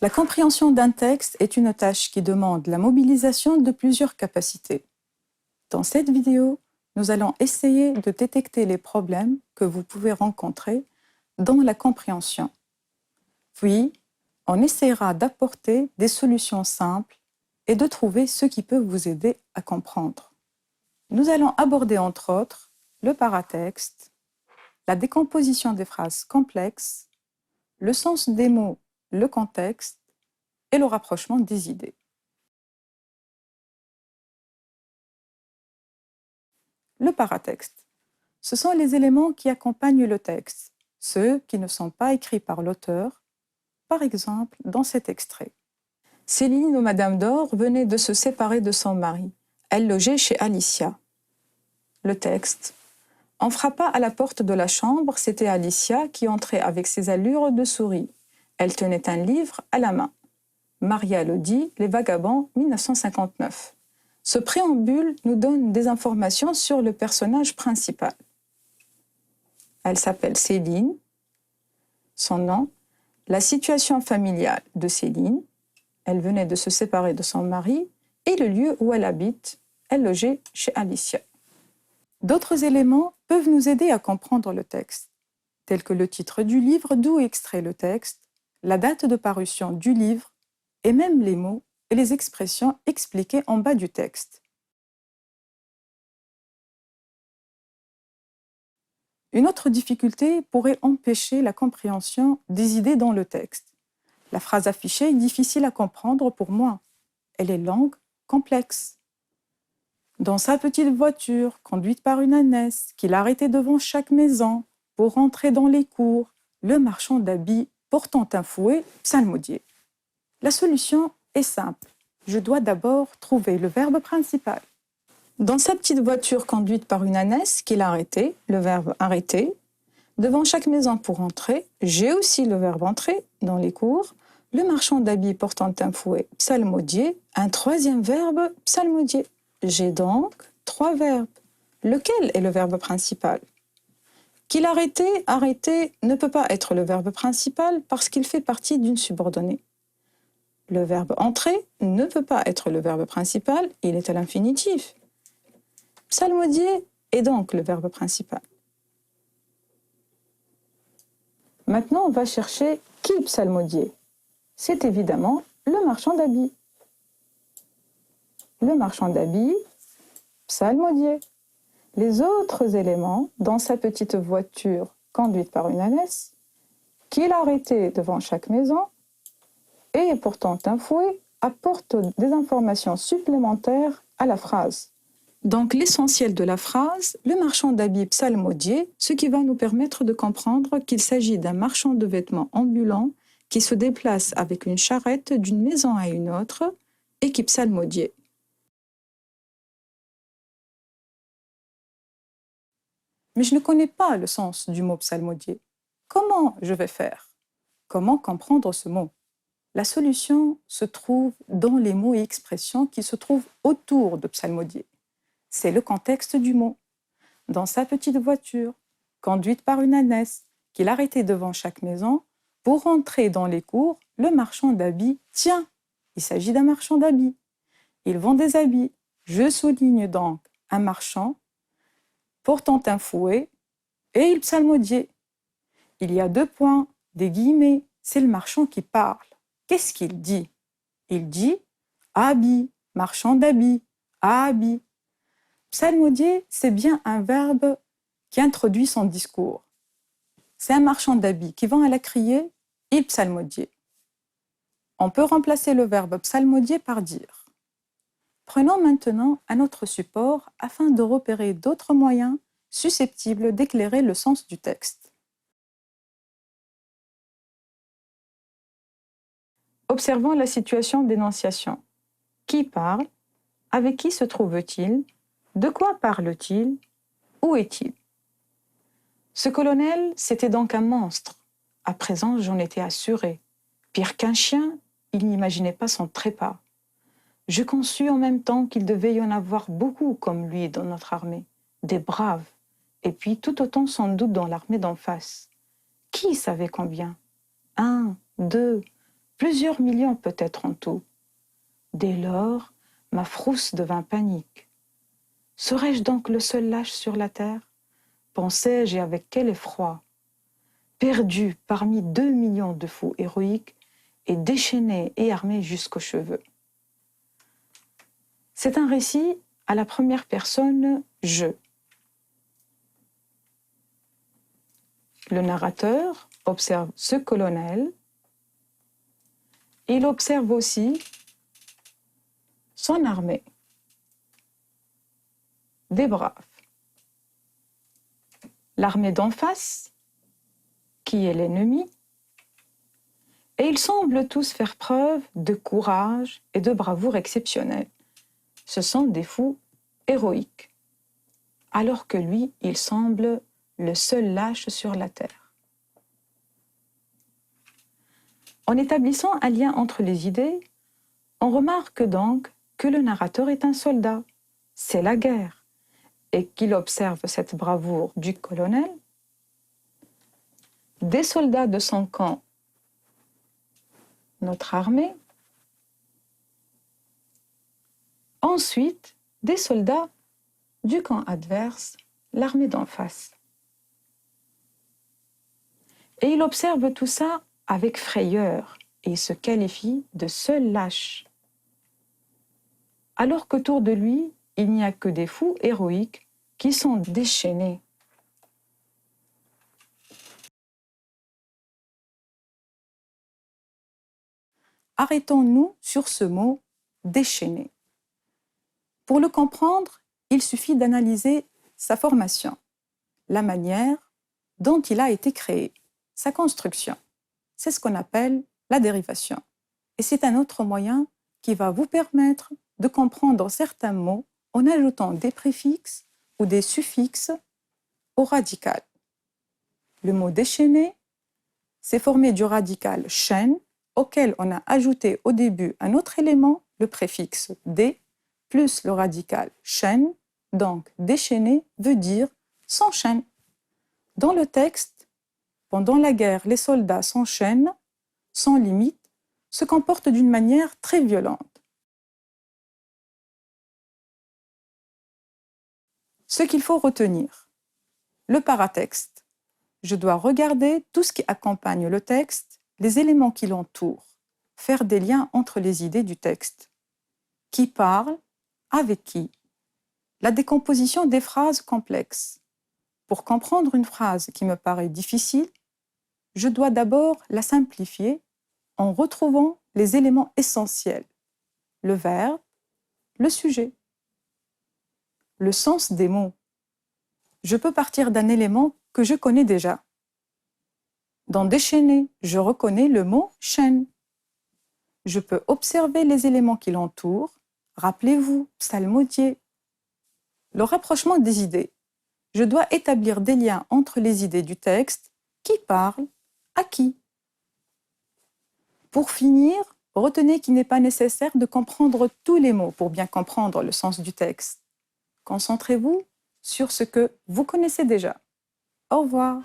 La compréhension d'un texte est une tâche qui demande la mobilisation de plusieurs capacités. Dans cette vidéo, nous allons essayer de détecter les problèmes que vous pouvez rencontrer dans la compréhension. Puis, on essaiera d'apporter des solutions simples et de trouver ce qui peut vous aider à comprendre. Nous allons aborder entre autres le paratexte, la décomposition des phrases complexes, le sens des mots, le contexte et le rapprochement des idées. Le paratexte. Ce sont les éléments qui accompagnent le texte, ceux qui ne sont pas écrits par l'auteur, par exemple dans cet extrait. Céline ou Madame d'Or venait de se séparer de son mari. Elle logeait chez Alicia. Le texte. On frappa à la porte de la chambre, c'était Alicia qui entrait avec ses allures de souris. Elle tenait un livre à la main. Maria Lodi, Les Vagabonds, 1959. Ce préambule nous donne des informations sur le personnage principal. Elle s'appelle Céline, son nom, la situation familiale de Céline, elle venait de se séparer de son mari, et le lieu où elle habite, elle logeait chez Alicia. D'autres éléments peuvent nous aider à comprendre le texte, tels que le titre du livre d'où est extrait le texte, la date de parution du livre, et même les mots et les expressions expliquées en bas du texte. Une autre difficulté pourrait empêcher la compréhension des idées dans le texte. La phrase affichée est difficile à comprendre pour moi. Elle est longue, complexe. Dans sa petite voiture, conduite par une ânesse, qu'il arrêtait devant chaque maison pour entrer dans les cours, le marchand d'habits portant un fouet psalmodiait. La solution est simple. Je dois d'abord trouver le verbe principal. Dans sa petite voiture conduite par une ânesse qu'il arrêtait, le verbe arrêter. Devant chaque maison pour entrer, j'ai aussi le verbe entrer dans les cours. Le marchand d'habits portant un fouet psalmodier, un troisième verbe psalmodier. J'ai donc 3 verbes. Lequel est le verbe principal? Qu'il arrêtait, arrêter ne peut pas être le verbe principal parce qu'il fait partie d'une subordonnée. Le verbe entrer ne peut pas être le verbe principal, il est à l'infinitif. Psalmodier est donc le verbe principal. Maintenant, on va chercher qui psalmodier. C'est évidemment le marchand d'habits. Le marchand d'habits, psalmodier. Les autres éléments, dans sa petite voiture conduite par une ânesse, qu'il arrêtait devant chaque maison, et portant un fouet, apportent des informations supplémentaires à la phrase. Donc l'essentiel de la phrase, le marchand d'habits psalmodier, ce qui va nous permettre de comprendre qu'il s'agit d'un marchand de vêtements ambulant qui se déplace avec une charrette d'une maison à une autre et qui psalmodiait. Mais je ne connais pas le sens du mot psalmodier. Comment je vais faire? Comment comprendre ce mot? La solution se trouve dans les mots et expressions qui se trouvent autour de psalmodier. C'est le contexte du mot. Dans sa petite voiture, conduite par une ânesse, qu'il arrêtait devant chaque maison, pour entrer dans les cours, le marchand d'habits tient. Il s'agit d'un marchand d'habits. Il vend des habits. Je souligne donc un marchand portant un fouet et il psalmodiait. Il y a 2 points, des guillemets. C'est le marchand qui parle. Qu'est-ce qu'il dit? Il dit habit, marchand d'habits, habit. Psalmodier, c'est bien un verbe qui introduit son discours. C'est un marchand d'habits qui vend à la criée, il psalmodiait. On peut remplacer le verbe psalmodier par dire. Prenons maintenant un autre support afin de repérer d'autres moyens susceptibles d'éclairer le sens du texte. Observons la situation d'énonciation. Qui parle? Avec qui se trouve-t-il? De quoi parle-t-il? Où est-il? Ce colonel, c'était donc un monstre. À présent, j'en étais assurée. Pire qu'un chien, il n'imaginait pas son trépas. Je conçus en même temps qu'il devait y en avoir beaucoup comme lui dans notre armée, des braves, et puis tout autant sans doute dans l'armée d'en face. Qui savait combien? 1, 2, plusieurs millions peut-être en tout. Dès lors, ma frousse devint panique. Serais-je donc le seul lâche sur la terre? Pensais-je, et avec quel effroi! Perdu parmi 2 millions de fous héroïques et déchaînés et armés jusqu'aux cheveux. C'est un récit à la première personne « je ». Le narrateur observe ce colonel. Il observe aussi son armée, des braves. L'armée d'en face, qui est l'ennemi, et ils semblent tous faire preuve de courage et de bravoure exceptionnelle. Ce sont des fous héroïques, alors que lui, il semble le seul lâche sur la terre. En établissant un lien entre les idées, on remarque donc que le narrateur est un soldat, c'est la guerre, et qu'il observe cette bravoure du colonel. Des soldats de son camp, notre armée. Ensuite, des soldats du camp adverse, l'armée d'en face. Et il observe tout ça avec frayeur et se qualifie de seul lâche. Alors qu'autour de lui, il n'y a que des fous héroïques qui sont déchaînés. Arrêtons-nous sur ce mot « déchaîné ». Pour le comprendre, il suffit d'analyser sa formation, la manière dont il a été créé, sa construction. C'est ce qu'on appelle la dérivation. Et c'est un autre moyen qui va vous permettre de comprendre certains mots en ajoutant des préfixes ou des suffixes au radical. Le mot « déchaîné » c'est formé du radical « chaîne » auquel on a ajouté au début un autre élément, le préfixe « dé », plus le radical « chaîne », donc « déchaîné » veut dire « s'enchaîne ». Dans le texte, pendant la guerre, les soldats s'enchaînent, sans limite, se comportent d'une manière très violente. Ce qu'il faut retenir, le paratexte. Je dois regarder tout ce qui accompagne le texte, les éléments qui l'entourent, faire des liens entre les idées du texte. Qui parle, avec qui. La décomposition des phrases complexes. Pour comprendre une phrase qui me paraît difficile, je dois d'abord la simplifier en retrouvant les éléments essentiels, le verbe, le sujet. Le sens des mots. Je peux partir d'un élément que je connais déjà. Dans déchaîner, je reconnais le mot chaîne. Je peux observer les éléments qui l'entourent. Rappelez-vous, psalmodier. Le rapprochement des idées. Je dois établir des liens entre les idées du texte, qui parle, à qui. Pour finir, retenez qu'il n'est pas nécessaire de comprendre tous les mots pour bien comprendre le sens du texte. Concentrez-vous sur ce que vous connaissez déjà. Au revoir.